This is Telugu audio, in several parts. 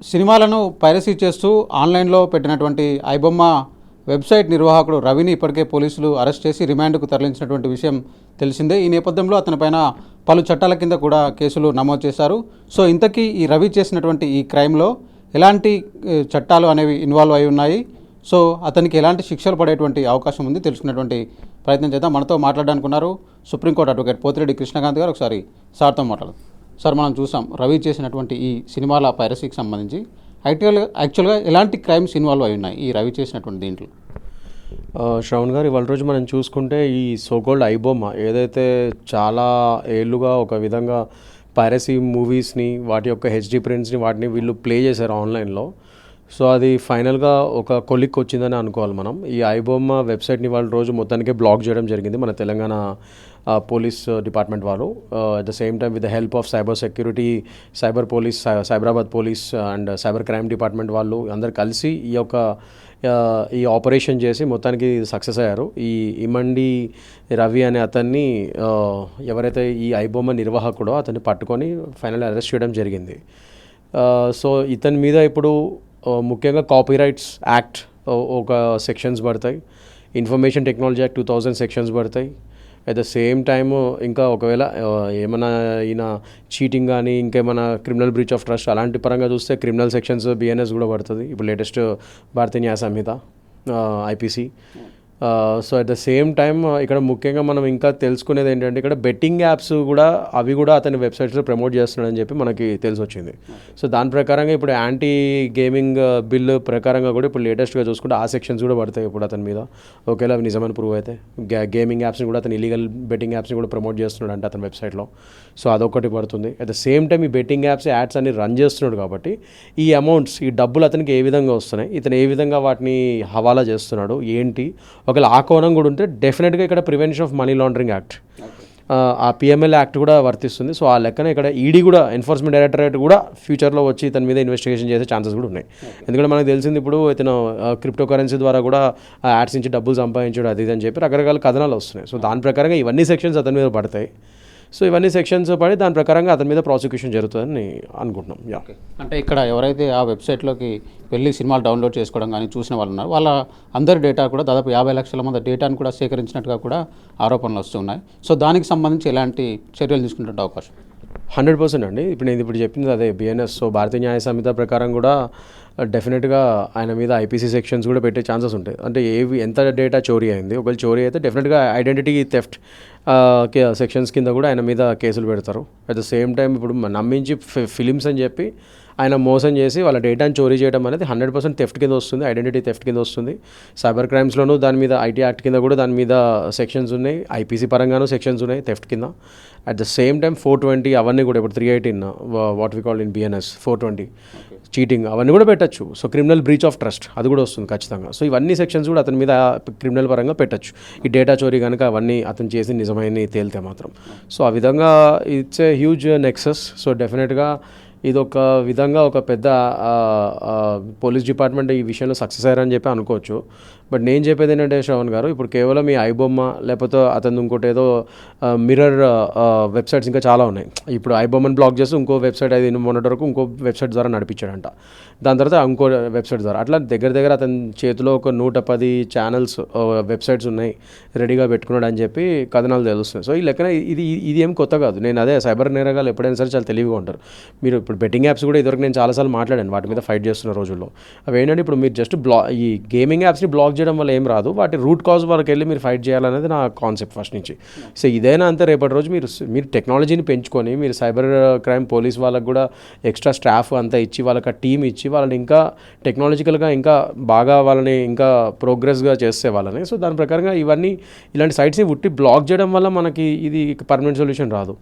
సినిమాలను పైరసీ చేస్తూ ఆన్లైన్లో పెట్టినటువంటి ఐబొమ్మ వెబ్సైట్ నిర్వాహకుడు రవిని ఇప్పటికే పోలీసులు అరెస్ట్ చేసి రిమాండ్కు తరలించినటువంటి విషయం తెలిసిందే. ఈ నేపథ్యంలో అతనిపైన పలు చట్టాల కింద కూడా కేసులు నమోదు చేశారు. సో ఇంతకీ ఈ రవి చేసినటువంటి ఈ క్రైమ్లో ఎలాంటి చట్టాలు అనేవి ఇన్వాల్వ్ అయి ఉన్నాయి, సో అతనికి ఎలాంటి శిక్షలు పడేటువంటి అవకాశం ఉంది తెలుసుకునేటువంటి ప్రయత్నం చేద్దాం. మనతో మాట్లాడడానికి ఉన్నారు సుప్రీంకోర్టు అడ్వకేట్ పోతిరెడ్డి కృష్ణకాంత్ గారు. ఒకసారి సార్తో మాట్లాడదాం. సార్, మనం చూసాం రవి చేసినటువంటి ఈ సినిమాల పైరసీకి సంబంధించి యాక్చువల్గా ఎలాంటి క్రైమ్స్ ఇన్వాల్వ్ అయి ఉన్నాయి ఈ రవి చేసినటువంటి దీంట్లో? శ్రవణ్ గారు, ఇవాళ రోజు మనం చూసుకుంటే ఈ సోకోల్డ్ ఐబొమ్మ ఏదైతే చాలా ఏళ్ళుగా ఒక విధంగా పైరసీ మూవీస్ని, వాటి యొక్క హెచ్డి ప్రింట్స్ని, వాటిని వీళ్ళు ప్లే చేశారు ఆన్లైన్లో. సో అది ఫైనల్గా ఒక కొలిక్ వచ్చిందని అనుకోవాలి మనం. ఈ ఐబొమ్మ వెబ్సైట్ని వాళ్ళ రోజు మొత్తానికే బ్లాక్ చేయడం జరిగింది మన తెలంగాణ పోలీస్ డిపార్ట్మెంట్ వాళ్ళు. At the same time with the help of cyber security, cyber police, Cyberabad police and cyber crime department వాళ్ళు అందరు కలిసి ఈ ఆపరేషన్ చేసి మొత్తానికి సక్సెస్ అయ్యారు. ఈ ఇమండి రవి అనే అతన్ని, ఎవరైతే ఈ ఐబొమ్మ నిర్వాహకుడో అతన్ని పట్టుకొని ఫైనల్ అరెస్ట్ చేయడం జరిగింది. సో ఇతని మీద ఇప్పుడు ముఖ్యంగా కాపీరైట్స్ యాక్ట్ ఒక సెక్షన్స్ పడతాయి, ఇన్ఫర్మేషన్ టెక్నాలజీ యాక్ట్ 2000 సెక్షన్స్ పడతాయి. అట్ ద సేమ్ టైము ఇంకా ఒకవేళ ఏమైనా ఈయన చీటింగ్ కానీ ఇంకేమైనా క్రిమినల్ బ్రీచ్ ఆఫ్ ట్రస్ట్ అలాంటి పరంగా చూస్తే క్రిమినల్ సెక్షన్స్ బిఎన్ఎస్ కూడా పడుతుంది. ఇప్పుడు latest Bharatiya Nyaya Sanhita IPC. So at the same time ఇక్కడ ముఖ్యంగా మనం ఇంకా తెలుసుకునేది ఏంటంటే, ఇక్కడ బెట్టింగ్ యాప్స్ కూడా అవి కూడా అతని వెబ్సైట్స్లో ప్రమోట్ చేస్తున్నాడని చెప్పి మనకి తెలిసి వచ్చింది. సో దాని ప్రకారంగా ఇప్పుడు యాంటీ గేమింగ్ బిల్ ప్రకారంగా కూడా ఇప్పుడు లేటెస్ట్గా చూసుకుంటే ఆ సెక్షన్స్ కూడా పడతాయి ఇప్పుడు అతని మీద. ఒకవేళ అవి నిజమని ప్రూవ్ అయితే గేమింగ్ యాప్స్ని కూడా అతను ఇలీగల్ బెట్టింగ్ యాప్స్ని కూడా ప్రమోట్ చేస్తున్నాడు అంటే అతని వెబ్సైట్లో. సో అదొకటి పడుతుంది. అట్ ద సేమ్ టైం ఈ బెట్టింగ్ యాప్స్ యాడ్స్ అన్ని రన్ చేస్తున్నాడు కాబట్టి ఈ అమౌంట్స్, ఈ డబ్బులు అతనికి ఏ విధంగా వస్తున్నాయి, ఇతను ఏ విధంగా వాటిని హవాలా చేస్తున్నాడు ఏంటి, ఒకవేళ ఆ కోణం కూడా ఉంటే డెఫినెట్గా ఇక్కడ prevention of money laundering act, ఆ పిఎంఎల్ యాక్ట్ కూడా వర్తిస్తుంది. సో ఆ లెక్కన ఇక్కడ ఈడీ కూడా, ఎన్ఫోర్స్మెంట్ డైరెక్టరేట్ కూడా ఫ్యూచర్లో వచ్చి ఇతని మీద ఇన్వెస్టిగేషన్ చేసే ఛాన్సెస్ కూడా ఉన్నాయి. ఎందుకంటే మనకు తెలిసింది ఇప్పుడు ఇతను క్రిప్టో కరెన్సీ ద్వారా కూడా ఆ యాడ్స్ నుంచి డబ్బులు సంపాదించడం అది ఇది అని చెప్పి రకరకాల కథనాలు వస్తున్నాయి. సో దాని ప్రకారంగా ఇవన్నీ సెక్షన్స్ అతని మీద పడతాయి. సో ఇవన్నీ సెక్షన్స్ పడి దాని ప్రకారంగా అతని మీద ప్రాసిక్యూషన్ జరుగుతుందని అనుకుంటున్నాం. అంటే ఇక్కడ ఎవరైతే ఆ వెబ్సైట్లోకి వెళ్ళి సినిమాలు డౌన్లోడ్ చేసుకోవడం కానీ చూసిన వాళ్ళు ఉన్నారు, వాళ్ళ అందరి డేటా కూడా దాదాపు 50 లక్షల మంది డేటాను కూడా సేకరించినట్టుగా కూడా ఆరోపణలు వస్తున్నాయి. సో దానికి సంబంధించి ఎలాంటి చర్యలు తీసుకునే అవకాశం? 100% అండి. నేను ఇప్పుడు చెప్పింది అదే బిఎన్ఎస్. సో భారతీయ న్యాయ సంహిత ప్రకారం కూడా డెఫినెట్గా ఆయన మీద ఐపీసీ సెక్షన్స్ కూడా పెట్టే ఛాన్సెస్ ఉంటాయి. అంటే ఎంత డేటా చోరీ అయింది, ఒకవేళ చోరీ అయితే డెఫినెట్గా ఐడెంటిటీ థెఫ్ట్ సెక్షన్స్ కింద కూడా ఆయన మీద కేసులు పెడతారు. అట్ ద సేమ్ టైం ఇప్పుడు నమ్మించి ఫిలిమ్స్ అని చెప్పి ఆయన మోసం చేసి వాళ్ళ డేటాను చోరీ చేయడం అనేది 100% థెఫ్ట్ కింద వస్తుంది, ఐడెంటిటీ థెఫ్ట్ కింద వస్తుంది. సైబర్ క్రైమ్స్లోనూ దాని మీద ఐటీ యాక్ట్ కింద కూడా దాని మీద సెక్షన్స్ ఉన్నాయి, ఐపీసీ పరంగానూ సెక్షన్స్ ఉన్నాయి థెఫ్ట్ కింద. అట్ ద సేమ్ టైం 420 అవన్నీ కూడా ఇప్పుడు 318 what we call in BNS 420 cheating అవన్నీ కూడా పెట్టచ్చు. So criminal breach of trust అది కూడా వస్తుంది ఖచ్చితంగా. సో ఇవన్నీ సెక్షన్స్ కూడా అతని మీద క్రిమినల్ పరంగా పెట్టచ్చు. ఈ డేటా చోరీ కనుక అవన్నీ అతను చేసి నిజమైన తేలితే మాత్రం. సో ఆ విధంగా it's a huge Nexus. So డెఫినెట్గా ఇదొక విధంగా ఒక పెద్ద పోలీస్ డిపార్ట్మెంట్ ఈ విషయంలో సక్సెస్ అయ్యారని చెప్పి అనుకోవచ్చు. బట్ నేను చెప్పేది ఏంటంటే శ్రవణ్ గారు, ఇప్పుడు కేవలం ఈ ఐబొమ్మ లేకపోతే అతను ఇంకోటి ఏదో మిర్రర్ వెబ్సైట్స్ ఇంకా చాలా ఉన్నాయి. ఇప్పుడు ఐబొమ్మని బ్లాక్ చేసి ఇంకో వెబ్సైట్ అది మొన్నటి వరకు ఇంకో వెబ్సైట్ ద్వారా నడిపించాడంట, దాని తర్వాత ఇంకో వెబ్సైట్ ద్వారా, అట్లా దగ్గర అతని చేతిలో ఒక 110 ఛానల్స్ వెబ్సైట్స్ ఉన్నాయి రెడీగా పెట్టుకున్నాడు అని చెప్పి కథనాలు తెలుస్తున్నాయి. సో ఈ లెక్కన ఇది ఏం కొత్త కాదు. నేను అదే సైబర్ నేరగాలు ఎప్పుడైనా సరే చాలా తెలివిగా ఉంటారు. మీరు ఇప్పుడు బెట్టింగ్ యాప్స్ కూడా ఇదివరకు నేను చాలాసార్లు మాట్లాడాను వాటి మీద ఫైట్ చేస్తున్న రోజుల్లో. అవి ఏంటంటే ఇప్పుడు మీరు జస్ట్ ఈ గేమింగ్ యాప్స్ని బ్లాక్ చేయడం వల్ల ఏం రాదు, వాటి రూట్ కాజ్ వరకు వెళ్ళి మీరు ఫైట్ చేయాలనేది నా కాన్సెప్ట్ ఫస్ట్ నుంచి. సో ఇదైనా అంతే, రేపటి రోజు మీరు టెక్నాలజీని పెంచుకొని మీరు సైబర్ క్రైమ్ పోలీస్ వాళ్ళకు కూడా ఎక్స్ట్రా స్టాఫ్ అంతా ఇచ్చి వాళ్ళకి ఆ టీమ్ ఇచ్చి వాళ్ళని ఇంకా టెక్నాలజికల్గా ఇంకా బాగా వాళ్ళని ఇంకా ప్రోగ్రెస్గా చేసే వాళ్ళని. సో దాని ప్రకారంగా ఇలాంటి సైట్స్ని ఉట్టి బ్లాక్ చేయడం వల్ల మనకి ఇది పర్మనెంట్ సొల్యూషన్ రాదు.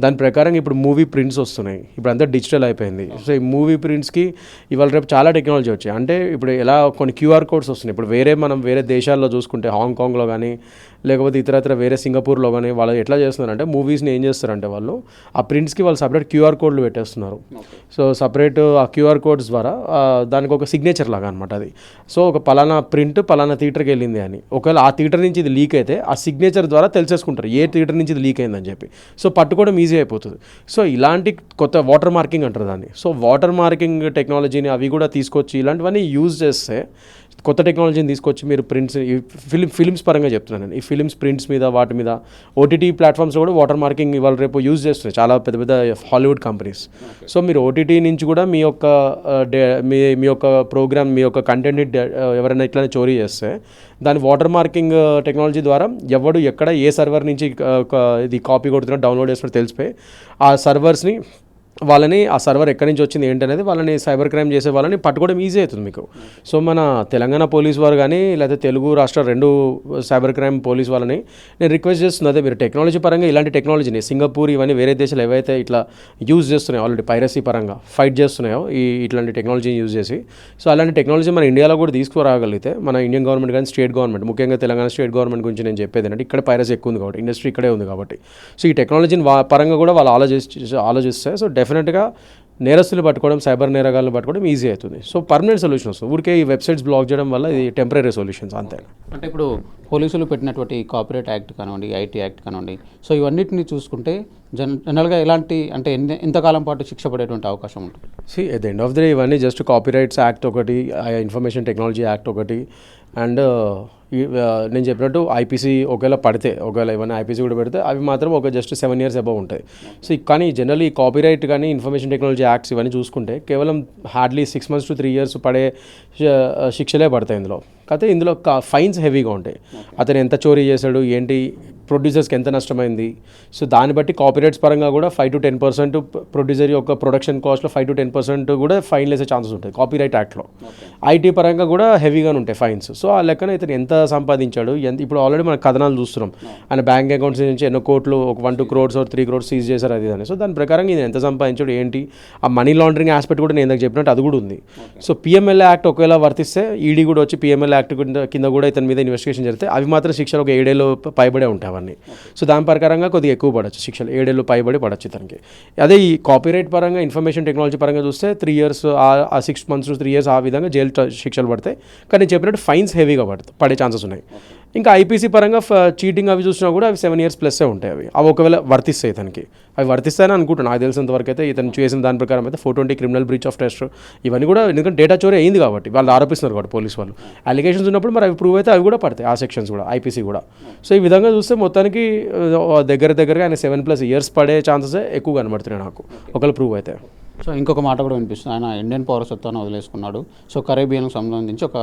దాని ప్రకారంగా ఇప్పుడు మూవీ ప్రింట్స్ వస్తున్నాయి, ఇప్పుడు అంతా డిజిటల్ అయిపోయింది. సో ఈ మూవీ ప్రింట్స్కి ఇవాళ రేపు చాలా టెక్నాలజీ వచ్చాయి. అంటే ఇప్పుడు ఎలా కొన్ని క్యూఆర్ కోడ్స్ వస్తున్నాయి. ఇప్పుడు మనం వేరే దేశాల్లో చూసుకుంటే హాంకాంగ్లో కానీ లేకపోతే ఇతరత్ర వేరే సింగపూర్లో కానీ వాళ్ళు ఎట్లా చేస్తున్నారంటే మూవీస్ని ఏం చేస్తారంటే వాళ్ళు ఆ ప్రింట్స్కి వాళ్ళు సపరేట్ క్యూఆర్ కోడ్లు పెట్టేస్తున్నారు. సో సపరేట్ ఆ క్యూఆర్ కోడ్స్ ద్వారా దానికి ఒక సిగ్నేచర్ లాగా అనమాట అది. సో ఒక పలానా ప్రింట్ పలానా థియేటర్కి వెళ్ళింది అని, ఒకవేళ ఆ థియేటర్ నుంచి ఇది లీక్ అయితే ఆ సిగ్నేచర్ ద్వారా తెలిసేసుకుంటారు ఏ థియేటర్ నుంచి ఇది లీక్ అయిందని చెప్పి. సో పట్టుకోవడం ఈజీ అయిపోతుంది. సో ఇలాంటి కొత్త వాటర్ మార్కింగ్ అంటారు దాన్ని. సో వాటర్ మార్కింగ్ టెక్నాలజీని అవి కూడా తీసుకొచ్చి ఇలాంటివన్నీ యూజ్ చేస్తే, కొత్త టెక్నాలజీని తీసుకొచ్చి మీరు ప్రింట్స్, ఈ ఫిలిమ్స్ పరంగా చెప్తున్నాను, ఈ ఫిలిమ్స్ ప్రింట్స్ మీద వాటి మీద ఓటీటీ ప్లాట్ఫామ్స్ కూడా వాటర్ మార్కింగ్ ఇవాళ రేపు యూజ్ చేస్తున్నాయి చాలా పెద్ద పెద్ద హాలీవుడ్ కంపెనీస్. సో మీరు ఓటీటీ నుంచి కూడా మీ యొక్క మీ యొక్క ప్రోగ్రామ్, మీ యొక్క కంటెంట్ని ఎవరైనా ఇట్లా చోరీ చేస్తే దాని వాటర్ మార్కింగ్ టెక్నాలజీ ద్వారా ఎవడు ఎక్కడ ఏ సర్వర్ నుంచి ఇది కాపీ కొడుతున్నా డౌన్లోడ్ చేస్తున్నా తెలిసిపోయి ఆ సర్వర్స్ని వాళ్ళని, ఆ సర్వర్ ఎక్కడి నుంచి వచ్చింది ఏంటనేది వాళ్ళని సైబర్ క్రైమ్ చేసే వాళ్ళని పట్టుకోవడం ఈజీ అవుతుంది మీకు. సో మన తెలంగాణ పోలీస్ వారు కానీ లేకపోతే తెలుగు రాష్ట్ర 2 సైబర్ క్రైమ్ పోలీస్ వాళ్ళని నేను రిక్వెస్ట్ చేస్తున్నా, అదే మీరు టెక్నాలజీ పరంగా ఇలాంటి టెక్నాలజీని సింగపూర్ ఇవన్నీ వేరే దేశాలు ఏవైతే ఇట్లా యూజ్ చేస్తున్నాయో, ఆల్రెడీ పైరసీ పరంగా ఫైట్ చేస్తున్నాయో ఇట్లాంటి టెక్నాలజీని యూజ్ చేసి, సో అలాంటి టెక్నాలజీ మన ఇండియాలో కూడా తీసుకురాగలిగితే మన ఇండియన్ గవర్నమెంట్ కానీ స్టేట్ గవర్నమెంట్, ముఖ్యంగా తెలంగాణ స్టేట్ గవర్నమెంట్ గురించి నేను చెప్పేది ఏంటంటే ఇక్కడ పైరసీ ఎక్కువ ఉంది కాబట్టి, ఇండస్ట్రీ ఇక్కడే ఉంది కాబట్టి, సో ఈ టెక్నాలజీని పరంగా కూడా వాళ్ళు ఆలోచిస్తే సో డెఫినెట్గా నేరస్తులు పట్టుకోవడం, సైబర్ నేరగాలను పట్టుకోవడం ఈజీ అవుతుంది. సో పర్మనెంట్ సొల్యూషన్ వస్తుంది. ఊరికే ఈ వెబ్సైట్స్ బ్లాక్ చేయడం వల్ల ఇది టెంపరీ సొల్యూషన్స్ అంతే. అంటే ఇప్పుడు పోలీసులు పెట్టినటువంటి కాపీరైట్ యాక్ట్ కానివ్వండి, ఐటీ యాక్ట్ కానివ్వండి, సో ఇవన్నిటిని చూసుకుంటే జనరల్గా ఎలాంటి అంటే ఎంతకాలం పాటు శిక్ష పడేటువంటి అవకాశం ఉంటుంది? At the end of the day ఇవన్నీ జస్ట్ కాపీరైట్స్ యాక్ట్ ఒకటి, ఇన్ఫర్మేషన్ టెక్నాలజీ యాక్ట్ ఒకటి, అండ్ నేను చెప్పినట్టు ఐపీసీ ఒకవేళ ఇవన్నీ ఐపీసీ కూడా పెడితే అవి మాత్రం ఒక జస్ట్ 7 years అబవ్ ఉంటాయి. సో కానీ జనరల్లీ కాపీరైట్ కానీ ఇన్ఫర్మేషన్ టెక్నాలజీ యాక్ట్స్ ఇవన్నీ చూసుకుంటే కేవలం హార్డ్లీ 6 months to 3 years పడే శిక్షలే పడతాయి ఇందులో. కాకపోతే ఇందులో ఫైన్స్ హెవీగా ఉంటాయి. అతను ఎంత చోరీ చేశాడు ఏంటి, ప్రొడ్యూసర్స్కి ఎంత నష్టమైంది, సో దాన్ని బట్టి కాపీరైట్స్ పరంగా కూడా 5 to 10% ప్రొడ్యూసర్ యొక్క ప్రొడక్షన్ కాస్ట్లో 5 to 10% కూడా ఫైన్ వేసే ఛాన్సెస్ ఉంటాయి కాపీరైట్ యాక్ట్లో. ఐటీ పరంగా కూడా హెవీగానే ఉంటాయి ఫైన్స్. సో ఆ లెక్కన ఇతను ఎంత సంపాదించాడు, ఇప్పుడు ఆల్రెడీ మన కథనాలు చూస్తున్నాం, ఆయన బ్యాంక్ అకౌంట్స్ నుంచి ఎన్నో కోట్లు, ఒక 1-2 crores or 3 crores సీజ్ చేశారు అది అని. సో దాని ప్రకారం ఇది ఎంత సంపాదించాడు ఏంటి, ఆ మనీ లాండరింగ్ ఆస్పెక్ట్ కూడా నేను ఇందాక చెప్పినట్టు అది కూడా ఉంది. సో పిఎంఎల్ఏ యాక్ట్ ఒకవేళ వర్తిస్తే ఈడీ కూడా వచ్చి పిఎంఎల్ఏ యాక్ట్ కింద కూడా ఇతని మీద ఇన్వెస్టిగేషన్ జరిగితే అవి మాత్రం శిక్షలు ఒక 7 ఏళ్ళు పైబడే ఉంటాయి అవన్నీ. సో దాని ప్రకారంగా కొద్దిగా ఎక్కువ పడవచ్చు శిక్షలు, 7 ఏళ్ళు పైబడి పడవచ్చు ఇతనికి. అదే ఈ కాపీరైట్ పరంగా ఇన్ఫర్మేషన్ టెక్నాలజీ పరంగా చూస్తే 3 years, ఆ 6 months to 3 years ఆ విధంగా జైలు శిక్షలు పడతాయి. కానీ నేను చెప్పినట్టు ఫైన్స్ హెవీగా పడే ఛాన్సెస్ ఉన్నాయి. ఇంకా ఐపీసీ పరంగా చీటింగ్ అవి చూసినా కూడా అవి 7 years ప్లస్సే ఉంటాయి. అవి ఒకవేళ వర్తిస్తాయి ఇతనికి, అవి వర్తిస్తాయని అనుకుంటున్నాను. నాకు తెలిసినంత వరకు అయితే ఇతను చేసిన దాని ప్రకారం అయితే 420 క్రిమినల్ బ్రీచ్ ఆఫ్ ట్రస్ట్ ఇవన్నీ కూడా, ఎందుకంటే డేటా చోరీ అయింది కాబట్టి వాళ్ళు ఆరోపిస్తున్నారు కాబట్టి పోలీసు వాళ్ళు. అలిగేషన్స్ ఉన్నప్పుడు మరి అవి ప్రూవ్ అయితే అవి కూడా పడతాయి, ఆ సెక్షన్స్ కూడా, ఐపీసీ కూడా. సో ఈ విధంగా చూస్తే మొత్తానికి దగ్గరగా ఆయన 7+ years పడే ఛాన్సెస్ ఎక్కువ కనబడుతున్నాయి నాకు ఒకవేళ ప్రూవ్ అయితే. సో ఇంకొక మాట కూడా వినిపిస్తుంది, ఆయన ఇండియన్ పౌరసత్వాన్ని వదిలేసుకున్నాడు, సో కరేబియన్కి సంబంధించి ఒక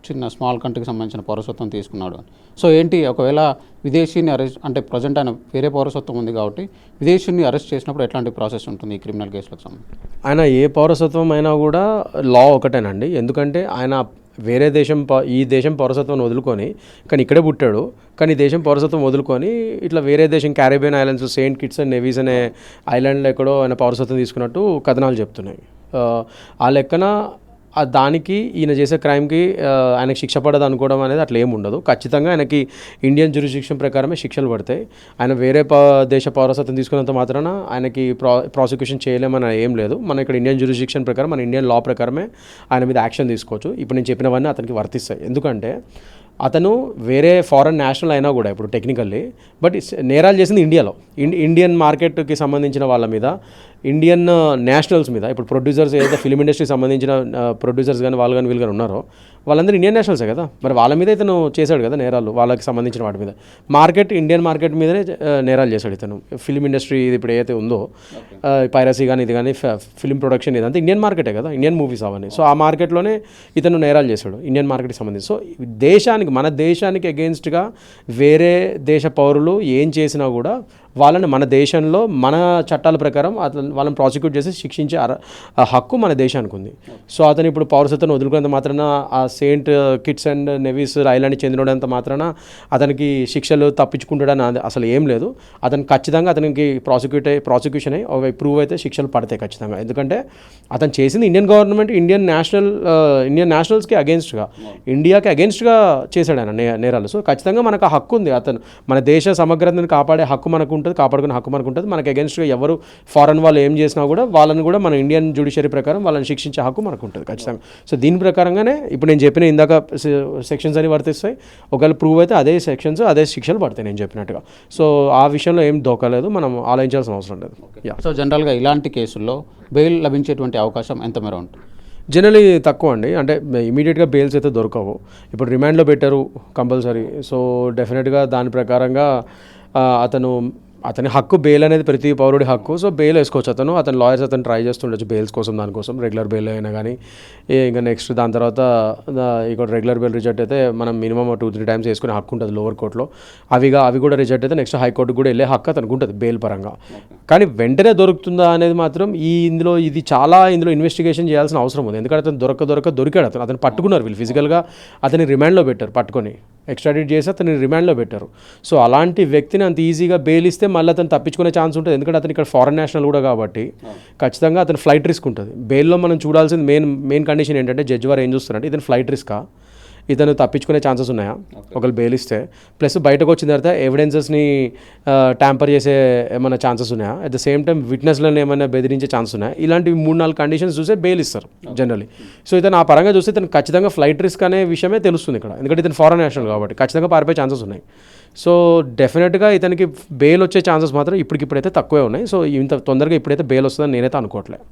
చిన్న స్మాల్ కంట్రీకి సంబంధించిన పౌరసత్వం తీసుకున్నాడు. సో ఏంటి, ఒకవేళ విదేశీని అరెస్ట్, అంటే ప్రజెంట్ ఆయన వేరే పౌరసత్వం ఉంది కాబట్టి విదేశీని అరెస్ట్ చేసినప్పుడు ఎట్లాంటి ప్రాసెస్ ఉంటుంది ఈ క్రిమినల్ కేసులకు సంబంధించి? ఆయన ఏ పౌరసత్వం అయినా కూడా లా ఒకటేనండి. ఎందుకంటే ఆయన వేరే దేశం, ఈ దేశం పౌరసత్వం వదులుకొని, కానీ ఇక్కడే పుట్టాడు, కానీ ఈ దేశం పౌరసత్వం వదులుకొని ఇట్లా వేరే దేశం Caribbean islands, Saint Kitts and Nevis అనే ఐలాండ్లో ఎక్కడో ఆయన పౌరసత్వం తీసుకున్నట్టు కథనాలు చెప్తున్నాయి. ఆ లెక్కన దానికి ఈయన చేసే క్రైమ్కి ఆయనకు శిక్ష పడదు అనుకోవడం అనేది అట్లా ఏమి ఉండదు. ఖచ్చితంగా ఆయనకి ఇండియన్ జ్యూరిస్డిక్షన్ ప్రకారమే శిక్షలు పడతాయి. ఆయన వేరే దేశ పౌరసత్వం తీసుకున్నంత మాత్రాన ఆయనకి ప్రాసిక్యూషన్ చేయలేమని ఏం లేదు. మన ఇక్కడ ఇండియన్ జ్యూరిస్డిక్షన్ ప్రకారం, మన ఇండియన్ లా ప్రకారమే ఆయన మీద యాక్షన్ తీసుకోవచ్చు. ఇప్పుడు నేను చెప్పినవన్నీ అతనికి వర్తిస్తాయి. ఎందుకంటే అతను వేరే ఫారెన్ నేషనల్ అయినా కూడా ఇప్పుడు టెక్నికల్లీ, బట్ నేరాలు చేసింది ఇండియాలో, ఇండియన్ మార్కెట్కి సంబంధించిన వాళ్ళ మీద, ఇండియన్ నేషనల్స్ మీద. ఇప్పుడు ప్రొడ్యూసర్స్ ఏదైతే ఫిలిం ఇండస్ట్రీకి సంబంధించిన ప్రొడ్యూసర్స్ కానీ వాళ్ళు కానీ వీళ్ళు కానీ ఉన్నారో వాళ్ళందరూ ఇండియన్ నేషనల్సే కదా, మరి వాళ్ళ మీద ఇతను చేశాడు కదా నేరాలు, వాళ్ళకి సంబంధించిన వాటి మీద. ఇండియన్ మార్కెట్ మీదనే నేరాలు చేశాడు ఇతను. ఫిలిం ఇండస్ట్రీ ఇది ఇప్పుడు ఏదైతే ఉందో, పైరసీ కానీ ఇది కానీ ఫిలిం ప్రొడక్షన్ ఇదంతా ఇండియన్ మార్కెటే కదా, ఇండియన్ మూవీస్ అవన్నీ. సో ఆ మార్కెట్లోనే ఇతను నేరాలు చేశాడు ఇండియన్ మార్కెట్కి సంబంధించి. సో మన దేశానికి అగెయిన్స్ట్గా వేరే దేశ పౌరులు ఏం చేసినా కూడా వాళ్ళని మన దేశంలో మన చట్టాల ప్రకారం వాళ్ళని ప్రాసిక్యూట్ చేసి శిక్షించే హక్కు మన దేశానికి ఉంది. సో అతను ఇప్పుడు పౌరసత్వం వదులుకున్నంత మాత్రాన, ఆ సెయింట్ కిట్స్ అండ్ నెవీస్ ఐలాండ్కి చెందినంత మాత్రాన అతనికి శిక్షలు తప్పించుకుంటాడని అసలు ఏం లేదు. అతను ఖచ్చితంగా అతనికి ప్రాసిక్యూషన్ అయ్యి ప్రూవ్ అయితే శిక్షలు పడతాయి ఖచ్చితంగా. ఎందుకంటే అతను చేసింది ఇండియన్ గవర్నమెంట్, ఇండియన్ నేషనల్స్కి అగెన్స్ట్గా, ఇండియాకి అగెన్స్ట్గా చేశాడు ఆయన నేరాలు. సో ఖచ్చితంగా మనకు ఆ హక్కు ఉంది. అతను మన దేశ సమగ్రతను కాపాడే హక్కు మనకు ఉంటుంది, కాపాడుకునే హక్కు మనకు ఉంటుంది. మనకు అగెన్స్ట్గా ఎవరు ఫారెన్ వాళ్ళు ఏం చేసినా కూడా వాళ్ళని కూడా మన ఇండియన్ జ్యుడిషియరీ ప్రకారం వాళ్ళని శిక్షించే హక్కు మనకు ఉంటుంది ఖచ్చితంగా. సో దీని ప్రకారంగానే ఇప్పుడు నేను చెప్పిన ఇందాక సెక్షన్స్ అని వర్తిస్తాయి. ఒకవేళ ప్రూవ్ అయితే అదే సెక్షన్స్ అదే శిక్షలు పడతాయి నేను చెప్పినట్టుగా. సో ఆ విషయంలో ఏం దోకలేదు, మనం ఆలోచించాల్సిన అవసరం లేదు. సో జనరల్గా ఇలాంటి కేసుల్లో బెయిల్ లభించేటువంటి అవకాశం ఎంత మేర ఉంటుంది? జనరలీ తక్కువ అండి. అంటే ఇమీడియట్గా బెయిల్స్ అయితే దొరకవు. ఇప్పుడు రిమాండ్లో పెట్టారు కంపల్సరీ. సో డెఫినెట్గా దాని ప్రకారంగా అతని హక్కు బెయిల్ అనేది ప్రతి పౌరుడి హక్కు. సో బెయిల్ వేసుకోవచ్చు అతను లాయర్స్ ట్రై చేస్తుండొచ్చు బెయిల్స్ కోసం, దానికోసం రెగ్యులర్ బెయిల్ అయినా కానీ. ఇంకా నెక్స్ట్ దాని తర్వాత ఇక్కడ రెగ్యులర్ బెయిల్ రిజెక్ట్ అయితే మనం మినిమం 2-3 టైమ్స్ వేసుకునే హక్కు ఉంటుంది లోవర్ కోర్టులో. అవి కూడా రిజెక్ట్ అయితే నెక్స్ట్ హైకోర్టుకు కూడా వెళ్ళే హక్కు అతనికి ఉంటుంది బెయిల్ పరంగా. కానీ వెంటనే దొరుకుతుందా అనేది మాత్రం ఇందులో ఇన్వెస్టిగేషన్ చేయాల్సిన అవసరం ఉంది. ఎందుకంటే అతను దొరికాడు. అతను పట్టుకున్నారు వీళ్ళు ఫిజికల్గా, అతని రిమాండ్లో పెట్టారు, పట్టుకొని ఎక్స్ట్రాడిట్ చేసి అతని రిమాండ్లో పెట్టారు. సో అలాంటి వ్యక్తిని అంత ఈజీగా బెయిల్ ఇస్తే మళ్ళీ అతను తప్పించుకునే ఛాన్స్ ఉంటుంది. ఎందుకంటే అతను ఇక్కడ ఫారెన్ నేషనల్ కూడా కాబట్టి ఖచ్చితంగా అతను ఫ్లైట్ రిస్క్ ఉంటుంది. బెయిల్లో మనం చూడాల్సింది మెయిన్ కండిషన్ ఏంటంటే జడ్జి వారు ఏం చూస్తారంటే ఇతను ఫ్లైట్ రిస్కా, ఇతను తప్పించుకునే ఛాన్సెస్ ఉన్నాయా ఒకళ్ళు బెయిల్ ఇస్తే, ప్లస్ బయటకు వచ్చిన తర్వాత ఎవిడెన్సెస్ని ట్యాంపర్ చేసే ఏమైనా ఛాన్సెస్ ఉన్నాయా, అట్ ద సేమ్ టైం విట్నెస్లను ఏమైనా బెదిరించే ఛాన్స్ ఉన్నాయా, ఇలాంటి 3-4 కండిషన్స్ చూసే బెయిల్ ఇస్తారు జనరలీ. సో ఇతను ఆ పరంగా చూస్తే ఇతను ఖచ్చితంగా ఫ్లైట్ రిస్క్ అనే విషయమే తెలుస్తుంది ఇక్కడ. ఎందుకంటే ఇతను ఫారెన్ నేషనల్ కాబట్టి ఖచ్చితంగా పారిపోయే ఛాన్సెస్ ఉన్నాయి. సో డెఫినెట్గా ఇతనికి బెయిల్ వచ్చే ఛాన్సెస్ మాత్రం ఇప్పుడైతే తక్కువే ఉన్నాయి. సో ఇంత తొందరగా ఇప్పుడైతే బెయిల్ వస్తుందని నేనైతే అనుకోవట్లేదు.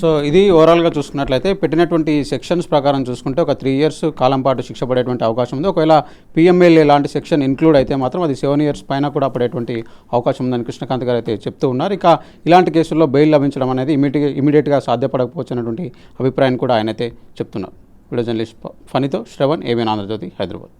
సో ఇది ఓవరాల్గా చూసుకున్నట్లయితే పెట్టినటువంటి సెక్షన్స్ ప్రకారం చూసుకుంటే ఒక 3 years కాలం పాటు శిక్ష పడేటువంటి అవకాశం ఉంది. ఒకవేళ పిఎంఎల్ఏ లాంటి సెక్షన్ ఇంక్లూడ్ అయితే మాత్రం అది 7 years పైన కూడా పడేటువంటి అవకాశం ఉందని కృష్ణకాంత్ గారు అయితే చెప్తూ ఉన్నారు. ఇక ఇలాంటి కేసుల్లో బెయిల్ లభించడం అనేది ఇమీడియట్గా సాధ్యపడకపోవచ్చు అన్నటువంటి అభిప్రాయాన్ని కూడా ఆయన అయితే చెప్తున్నారు. వీడియో జర్నలిస్ట్ ఫణితో శ్రవణ్, ఏబిఎన్ ఆంధ్రజ్యోతి, హైదరాబాద్.